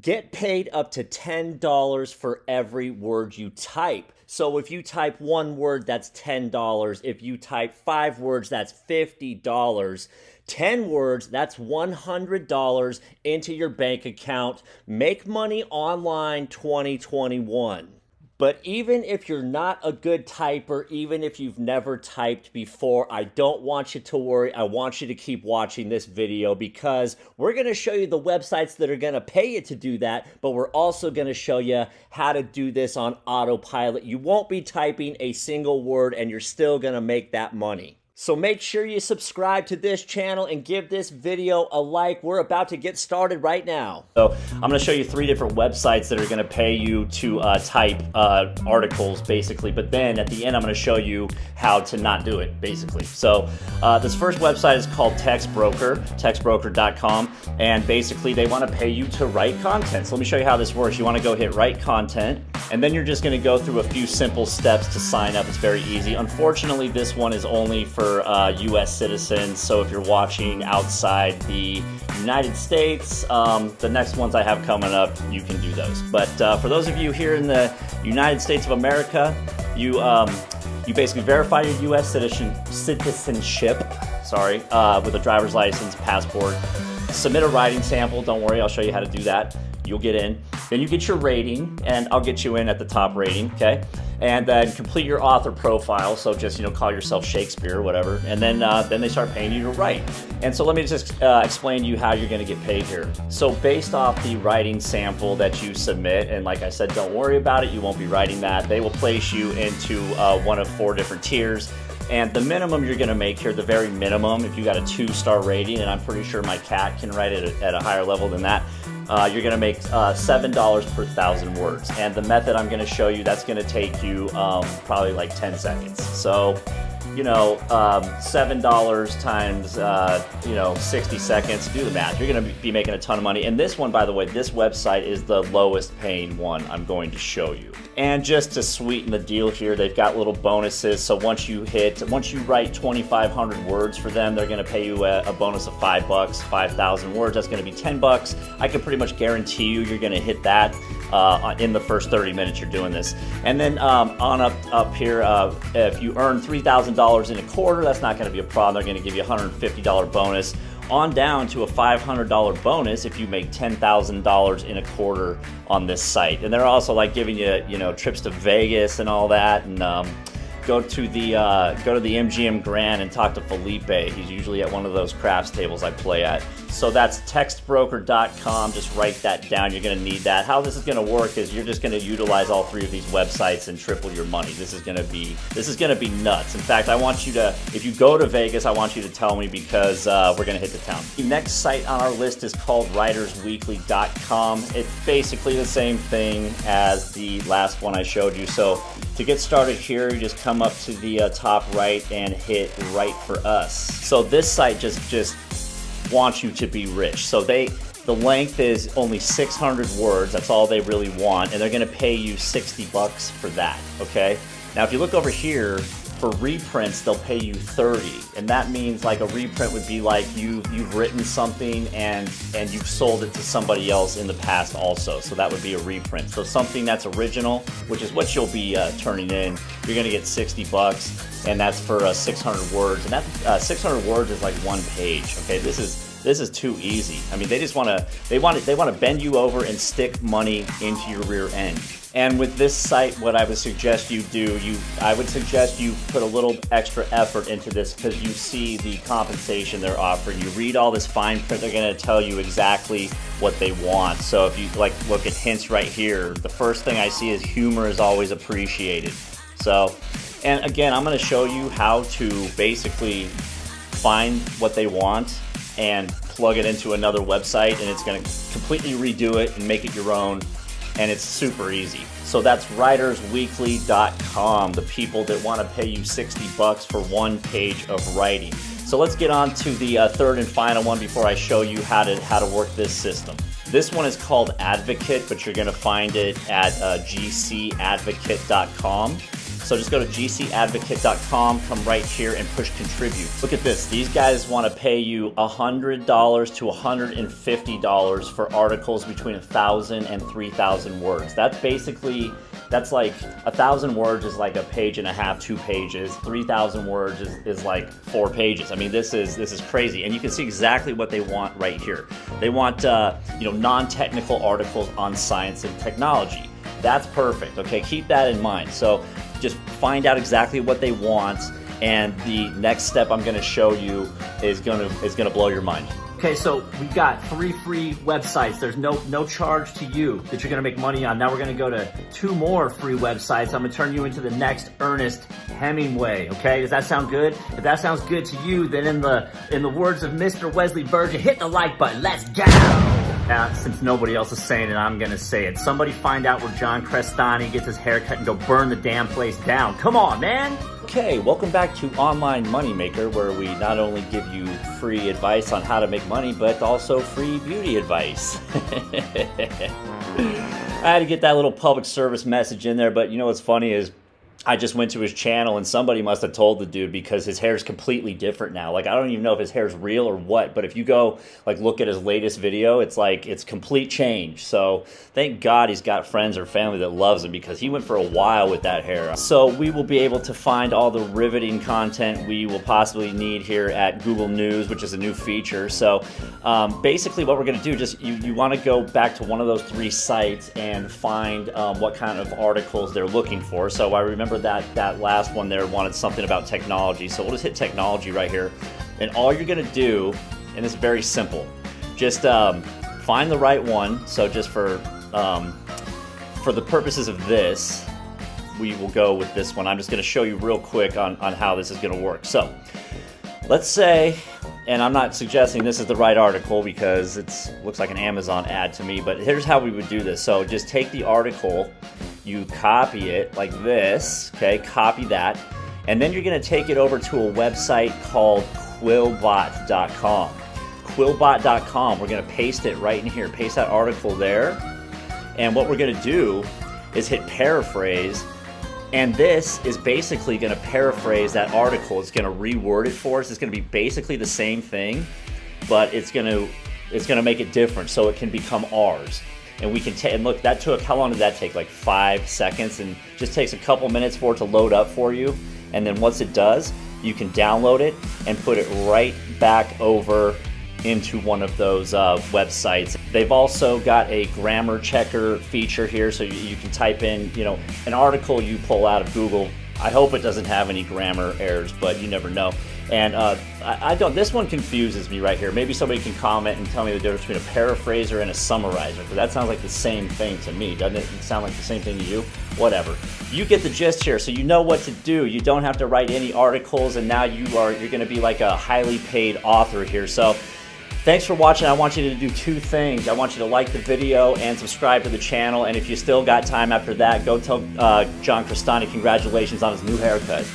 Get paid up to $10 for every word you type. So if you type one word, that's $10. If you type 5 words, that's $50. 10 words, that's $100 into your bank account. Make money online 2021. But even if you're not a good typer, even if you've never typed before, I don't want you to worry. I want you to keep watching this video because we're going to show you the websites that are going to pay you to do that, but we're also going to show you how to do this on autopilot. You won't be typing a single word and you're still going to make that money. So make sure you subscribe to this channel and give this video a like. We're about to get started right now. So I'm going to show you 3 different websites that are going to pay you to type articles, basically. But then at the end, I'm going to show you how to not do it, basically. So this first website is called TextBroker, textbroker.com. And basically, they want to pay you to write content. So let me show you how this works. You want to go hit Write Content. And then you're just going to go through a few simple steps to sign up. It's very easy. Unfortunately, this one is only for U.S. citizens, so if you're watching outside the United States, the next ones I have coming up, you can do those. But for those of you here in the United States of America, you basically verify your U.S. citizenship, with a driver's license, passport, submit a writing sample. Don't worry, I'll show you how to do that. You'll get in. Then you get your rating, and I'll get you in at the top rating, okay? And then complete your author profile, so just, call yourself Shakespeare or whatever, and then they start paying you to write. And so let me just explain to you how you're gonna get paid here. So based off the writing sample that you submit, and like I said, don't worry about it, you won't be writing that, they will place you into one of 4 different tiers. And the minimum you're going to make here, the very minimum, if you got a 2-star rating, and I'm pretty sure my cat can write it at a higher level than that, you're going to make $7 per 1,000 words. And the method I'm going to show you, that's going to take you probably like 10 seconds. So, $7 times, 60 seconds, do the math. You're going to be making a ton of money. And this one, by the way, this website is the lowest paying one I'm going to show you. And just to sweeten the deal here, they've got little bonuses. So once you write 2,500 words for them, they're going to pay you a bonus of $5, 5,000 words. That's going to be $10. I can pretty much guarantee you're going to hit that in the first 30 minutes you're doing this. And then on up here, if you earn $3,000 in a quarter, that's not going to be a problem. They're going to give you a $150 bonus. On down to a $500 bonus if you make $10,000 in a quarter on this site. And they're also like giving you, trips to Vegas and all that, and go to the MGM Grand and talk to Felipe. He's usually at one of those craps tables I play at. So that's textbroker.com. Just write that down. You're going to need that. How this is going to work is you're just going to utilize all 3 of these websites and triple your money. This is going to be nuts. In fact, I want you to, if you go to Vegas, I want you to tell me because we're going to hit the town. The next site on our list is called writersweekly.com. It's basically the same thing as the last one I showed you. So to get started here, you just come up to the top right and hit Write for Us. So this site just wants you to be rich. So the length is only 600 words. That's all they really want, and they're going to pay you $60 for that. Okay. Now, if you look over here for reprints, they'll pay you $30, and that means like a reprint would be like you've written something and you've sold it to somebody else in the past also. So that would be a reprint. So something that's original, which is what you'll be turning in, you're going to get $60. And that's for 600 words, and that 600 words is like 1 page. Okay, this is too easy. I mean, they want to bend you over and stick money into your rear end. And with this site, what I would suggest you do, I would suggest you put a little extra effort into this because you see the compensation they're offering. You read all this fine print, they're going to tell you exactly what they want. So if you look at hints right here, the first thing I see is humor is always appreciated. So. And again, I'm going to show you how to basically find what they want and plug it into another website, and it's going to completely redo it and make it your own, and it's super easy. So that's writersweekly.com, the people that want to pay you $60 for 1 page of writing. So let's get on to the third and final one before I show you how to work this system. This one is called Advocate, but you're going to find it at gcadvocate.com. So just go to gcadvocate.com, come right here and push contribute. Look at this. These guys want to pay you $100 to $150 for articles between 1,000 and 3,000 words. That's basically, that's like 1,000 words is like a page and a half, 2 pages. 3,000 words is like 4 pages. I mean, this is crazy. And you can see exactly what they want right here. They want non-technical articles on science and technology. That's perfect. Okay, keep that in mind. So just find out exactly what they want, and the next step I'm going to show you is going to blow your mind. Okay, so we've got 3 free websites. There's no charge to you that you're gonna make money on. Now we're gonna go to 2 more free websites. I'm gonna turn you into the next Ernest Hemingway, okay? Does that sound good? If that sounds good to you, then in the words of Mr. Wesley Virgin, hit the like button, let's go! Now, since nobody else is saying it, I'm gonna say it. Somebody find out where John Crestani gets his haircut and go burn the damn place down. Come on, man! Okay, welcome back to Online Moneymaker, where we not only give you free advice on how to make money, but also free beauty advice. I had to get that little public service message in there, but you know what's funny is I just went to his channel and somebody must have told the dude, because his hair is completely different now. Like, I don't even know if his hair is real or what, but if you go like look at his latest video, it's like it's complete change. So thank God he's got friends or family that loves him, because he went for a while with that hair. So we will be able to find all the riveting content we will possibly need here at Google News, which is a new feature. So basically what we're going to do, just you want to go back to one of those 3 sites and find what kind of articles they're looking for. So I remember that last one there wanted something about technology, so we'll just hit technology right here, and all you're gonna do, and it's very simple, just find the right one. So just for the purposes of this, we will go with this one. I'm just gonna show you real quick on how this is gonna work. So let's say, and I'm not suggesting this is the right article because it looks like an Amazon ad to me, but here's how we would do this. So just take the article, you copy it like this, okay, copy that, and then you're gonna take it over to a website called Quillbot.com. Quillbot.com, we're gonna paste it right in here, paste that article there, and what we're gonna do is hit paraphrase, and this is basically gonna paraphrase that article. It's gonna reword it for us. It's gonna be basically the same thing, but it's gonna make it different so it can become ours. And we can and look, that took, how long did that take? Like 5 seconds, and just takes a couple minutes for it to load up for you. And then once it does, you can download it and put it right back over into one of those websites. They've also got a grammar checker feature here, so you can type in, an article you pull out of Google. I hope it doesn't have any grammar errors, but you never know. And this one confuses me right here. Maybe somebody can comment and tell me the difference between a paraphraser and a summarizer, because that sounds like the same thing to me. Doesn't it sound like the same thing to you? Whatever. You get the gist here, so you know what to do. You don't have to write any articles, and now you're going to be like a highly paid author here. So thanks for watching. I want you to do 2 things. I want you to like the video and subscribe to the channel. And if you still got time after that, go tell John Crestani congratulations on his new haircut.